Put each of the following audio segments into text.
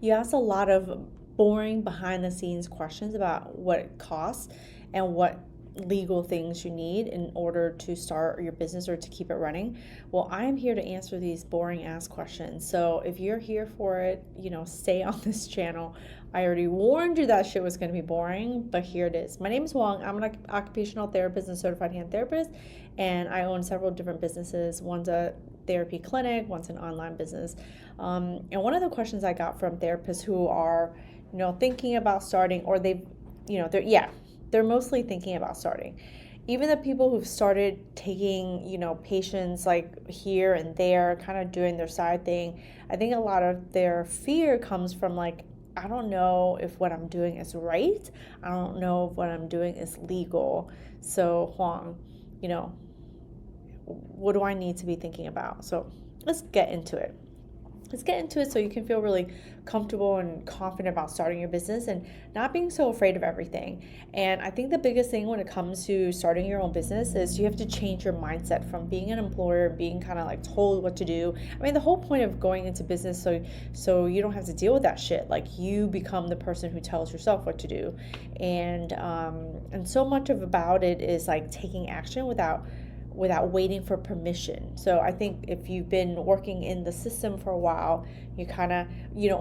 You asked a lot of boring behind the scenes questions about what it costs and what legal things you need in order to start your business or to keep it running. Well, I'm here to answer these boring ass questions. So if you're here for it, stay on this channel. I already warned you that shit was going to be boring, but here it is. My name is Wong. I'm an occupational therapist and certified hand therapist, and I own several different businesses. One's a therapy clinic, one's an online business. And one of the questions I got from therapists who are, thinking about starting, or they're mostly thinking about starting. Even the people who've started taking, patients like here and there, kind of doing their side thing, I think a lot of their fear comes from like, I don't know if what I'm doing is right. I don't know if what I'm doing is legal. So Huang, what do I need to be thinking about? So let's get into it. So you can feel really comfortable and confident about starting your business and not being so afraid of everything. And I think the biggest thing when it comes to starting your own business is you have to change your mindset from being an employer, being kind of like told what to do. I mean, the whole point of going into business so you don't have to deal with that shit. Like, you become the person who tells yourself what to do. And so much about it is like taking action without waiting for permission. So I think if you've been working in the system for a while, you kind of,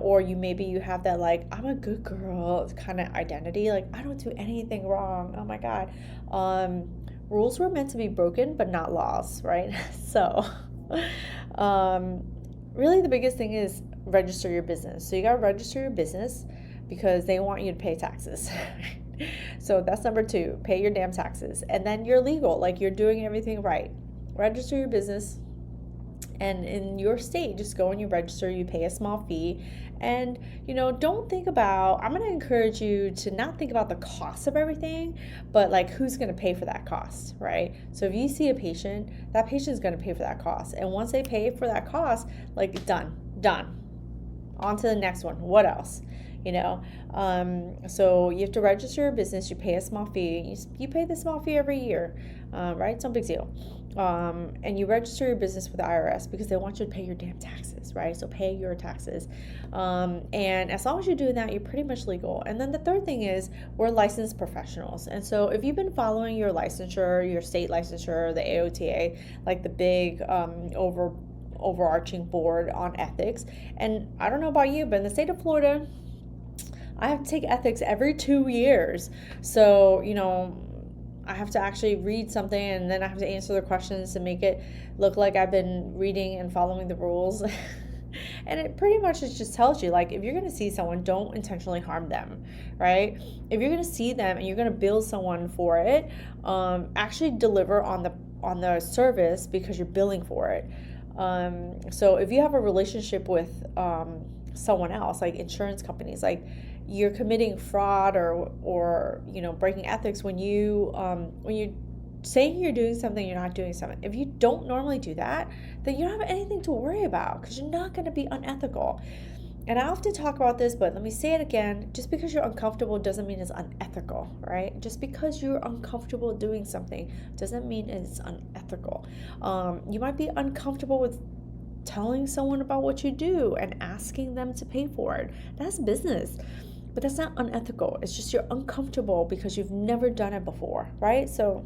or you have that like, I'm a good girl kind of identity. Like, I don't do anything wrong. Oh my God. Rules were meant to be broken, but not laws, right? So really the biggest thing is register your business. So you got to register your business because they want you to pay taxes. So that's number 2, pay your damn taxes. And then you're legal, like you're doing everything right. Register your business. And in your state, just go and you register, you pay a small fee. And, don't think about, I'm going to encourage you to not think about the cost of everything, but like who's going to pay for that cost, right? So if you see a patient, that patient is going to pay for that cost. And once they pay for that cost, like done. On to the next one. What else? So you have to register your business. You pay a small fee. You pay the small fee every year, right? It's no big deal. And you register your business with the IRS because they want you to pay your damn taxes, right? So pay your taxes. And as long as you're doing that, you're pretty much legal. And then the third thing is we're licensed professionals. And so if you've been following your licensure, your state licensure, the AOTA, like the big overarching board on ethics. And I don't know about you, but in the state of Florida, I have to take ethics every 2 years. So, I have to actually read something and then I have to answer the questions to make it look like I've been reading and following the rules. And it pretty much just tells you, like, if you're going to see someone, don't intentionally harm them, right? If you're going to see them and you're going to bill someone for it, actually deliver on the service because you're billing for it. So if you have a relationship with someone else, like insurance companies, like you're committing fraud or breaking ethics when you're saying you're doing something, you're not doing something. If you don't normally do that, then you don't have anything to worry about because you're not going to be unethical. And I often talk about this, but let me say it again. Just because you're uncomfortable doesn't mean it's unethical, right? Just because you're uncomfortable doing something doesn't mean it's unethical. You might be uncomfortable with telling someone about what you do and asking them to pay for it. That's business. But that's not unethical. It's just you're uncomfortable because you've never done it before, right? So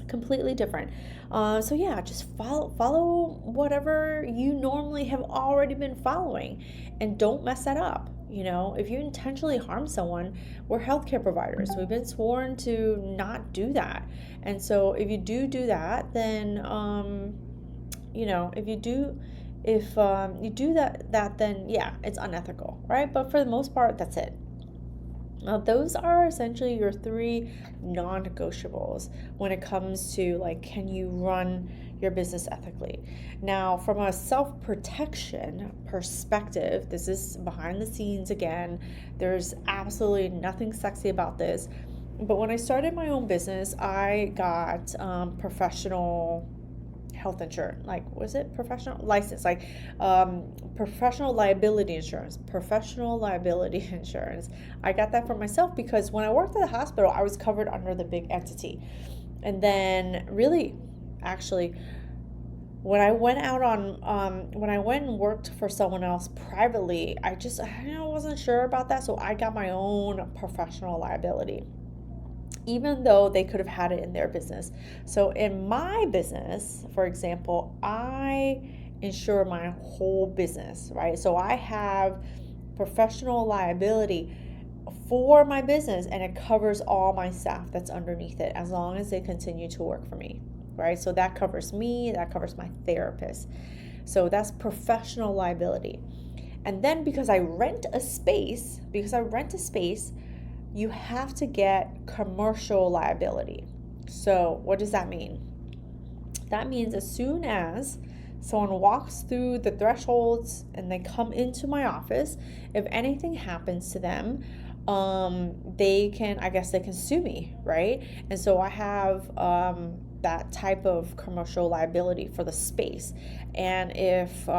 completely different. So yeah, just follow whatever you normally have already been following and don't mess that up. If you intentionally harm someone, we're healthcare providers. We've been sworn to not do that. And so if you do that, then if you do that, then yeah, it's unethical, right? But for the most part, that's it. Now, those are essentially your 3 non-negotiables when it comes to like, can you run your business ethically? Now, from a self-protection perspective, this is behind the scenes again. There's absolutely nothing sexy about this. But when I started my own business, I got professional health insurance, like, was it professional license, like professional liability insurance. I got that for myself because when I worked at the hospital, I was covered under the big entity. And then really, actually, when I went out on when I went and worked for someone else privately, wasn't sure about that, so I got my own professional liability, even though they could have had it in their business. So in my business, for example, I insure my whole business, right? So I have professional liability for my business, and it covers all my staff that's underneath it as long as they continue to work for me, right? So that covers me, that covers my therapist. So that's professional liability. And then because I rent a space, you have to get commercial liability. So what does that mean? That means as soon as someone walks through the thresholds and they come into my office, if anything happens to them, they can sue me, right? And so I have that type of commercial liability for the space. And if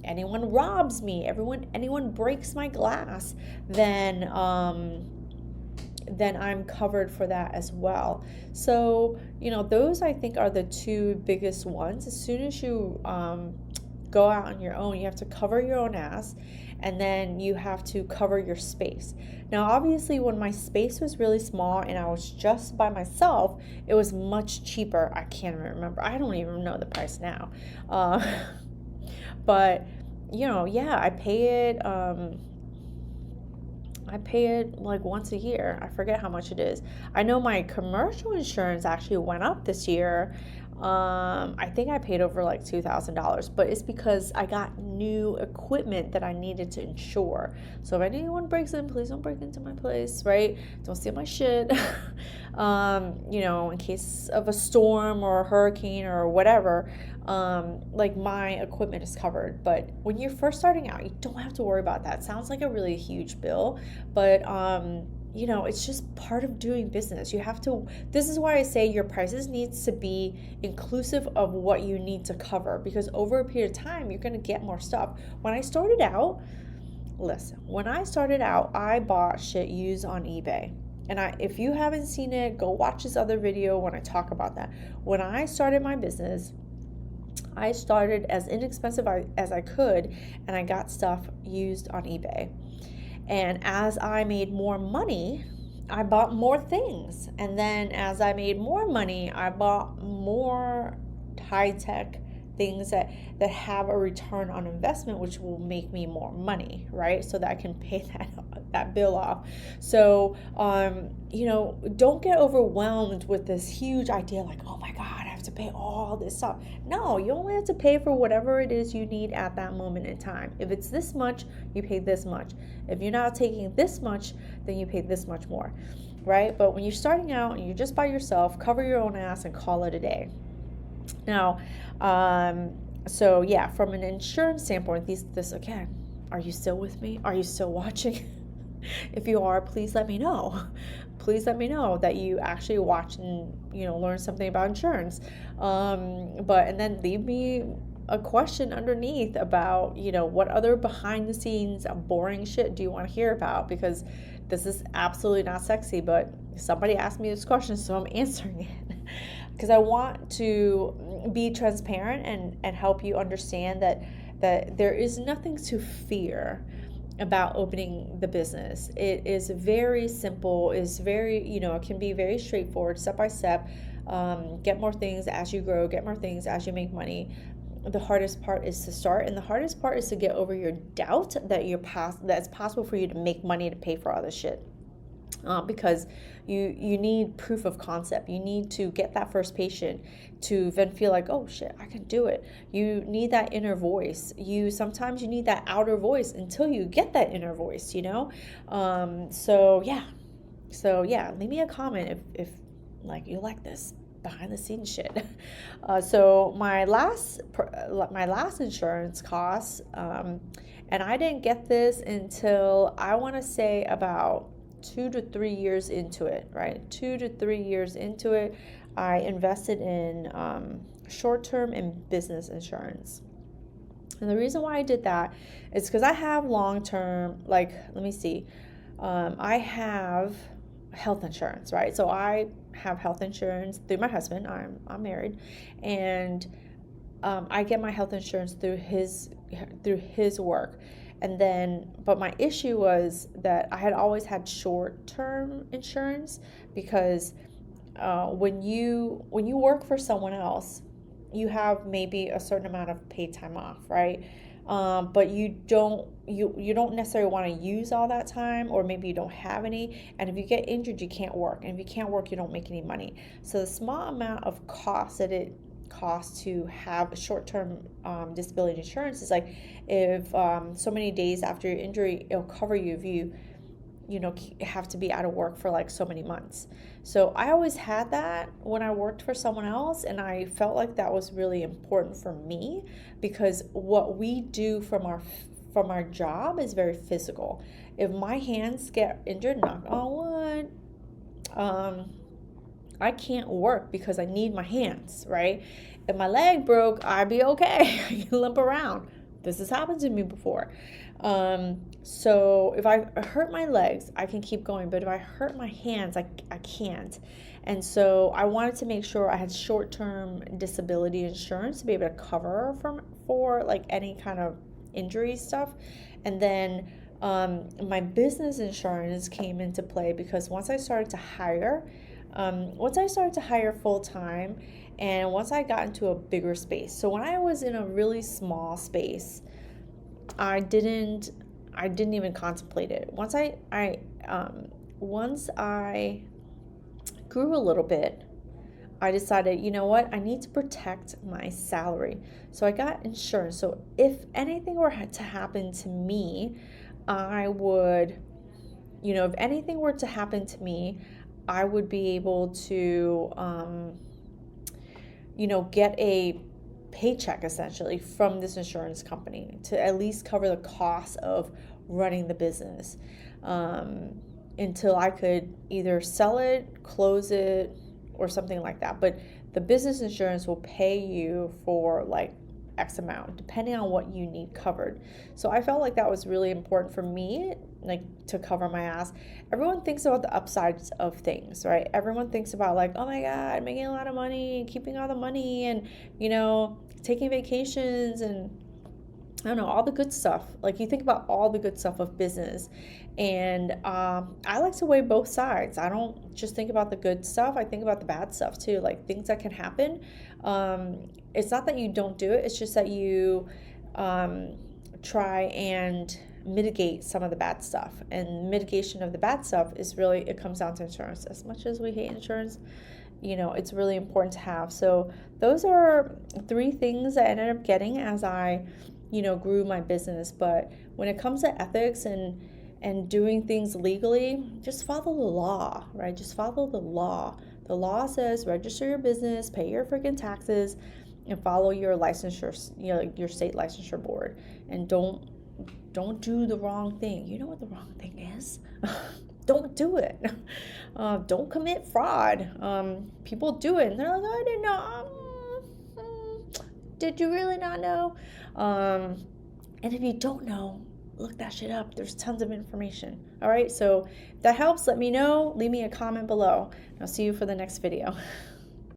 anyone robs me, anyone breaks my glass, then I'm covered for that as well. So, those I think are the two biggest ones. As soon as you go out on your own, you have to cover your own ass, and then you have to cover your space. Now, obviously, when my space was really small and I was just by myself, it was much cheaper. I can't remember. I don't even know the price now. But, I pay it. I pay it like once a year. I forget how much it is. I know my commercial insurance actually went up this year. I think I paid over like $2,000, but it's because I got new equipment that I needed to insure. So if anyone breaks in, please don't break into my place, right? Don't steal my shit. In case of a storm or a hurricane or whatever, like my equipment is covered. But when you're first starting out, you don't have to worry about that. It sounds like a really huge bill, but it's just part of doing business. This is why I say your prices needs to be inclusive of what you need to cover, because over a period of time, you're going to get more stuff. When I started out, I bought shit used on eBay. And if you haven't seen it, go watch this other video when I talk about that. When I started my business, I started as inexpensive as I could, and I got stuff used on eBay. And as I made more money, I bought more things. And then as I made more money, I bought more high-tech things that have a return on investment, which will make me more money, right? So that I can pay that bill off. So, don't get overwhelmed with this huge idea like, oh my God, I have to pay all this stuff. No, you only have to pay for whatever it is you need at that moment in time. If it's this much, you pay this much. If you're not taking this much, then you pay this much more, right? But when you're starting out and you're just by yourself, cover your own ass and call it a day. Now, so yeah, from an insurance standpoint, this again, are you still with me? Are you still watching? If you are, please let me know. Please let me know that you actually watched and learned something about insurance. And then leave me a question underneath about what other behind the scenes boring shit do you want to hear about, because this is absolutely not sexy, but somebody asked me this question, so I'm answering it. Because I want to be transparent and help you understand that there is nothing to fear about opening the business. It is very simple, it can be very straightforward, step by step. Get more things as you grow, get more things as you make money. The hardest part is to start, and the hardest part is to get over your doubt that it's possible for you to make money to pay for all this shit. Because you need proof of concept. You need to get that first patient to then feel like, oh shit, I can do it. You need that inner voice. Sometimes you need that outer voice until you get that inner voice, So yeah, leave me a comment if like you like this behind the scenes shit. So my last insurance costs, and I didn't get this until I want to say about 2 to 3 years into it, right? 2 to 3 years into it, I invested in short-term and business insurance. And the reason why I did that is because I have long-term, I have health insurance, right? So I have health insurance through my husband. I'm married, and I get my health insurance through his work. And then, but my issue was that I had always had short-term insurance, because when you work for someone else, you have maybe a certain amount of paid time off, right? But you don't necessarily want to use all that time, or maybe you don't have any. And if you get injured, you can't work, and if you can't work, you don't make any money. So the small amount of cost that it costs to have short-term disability insurance is like, if so many days after your injury, it'll cover you if you know, have to be out of work for like so many months. So I always had that when I worked for someone else, and I felt like that was really important for me, because what we do from our job is very physical. If my hands get injured, knock on wood, I can't work because I need my hands, right? If my leg broke, I'd be okay. I can limp around. This has happened to me before. So if I hurt my legs, I can keep going. But if I hurt my hands, I can't. And so I wanted to make sure I had short-term disability insurance to be able to cover for like any kind of injury stuff. And then my business insurance came into play because once I started to hire full time, and once I got into a bigger space. So when I was in a really small space, I didn't even contemplate it. Once I grew a little bit, I decided, you know what, I need to protect my salary. So I got insurance. So if anything were to happen to me, I would be able to, get a paycheck essentially from this insurance company to at least cover the cost of running the business, until I could either sell it, close it, or something like that. But the business insurance will pay you for like X amount, depending on what you need covered. So I felt like that was really important for me, like to cover my ass. Everyone thinks about the upsides of things, right? Everyone thinks about like, oh my God, making a lot of money, keeping all the money, and, taking vacations, and I don't know, all the good stuff. Like you think about all the good stuff of business. And I like to weigh both sides. I don't just think about the good stuff. I think about the bad stuff too, like things that can happen. It's not that you don't do it. It's just that you try and mitigate some of the bad stuff. And mitigation of the bad stuff is really, it comes down to insurance. As much as we hate insurance, it's really important to have. So those are 3 things I ended up getting as I grew my business. But when it comes to ethics and doing things legally, just follow the law, right? Just follow the law. The law says register your business, pay your freaking taxes, and follow your licensure, your state licensure board. And don't do the wrong thing. You know what the wrong thing is? Don't do it. Don't commit fraud. People do it, and they're like, I didn't know. Did you really not know? And if you don't know, look that shit up. There's tons of information. All right, so if that helps, let me know. Leave me a comment below. I'll see you for the next video.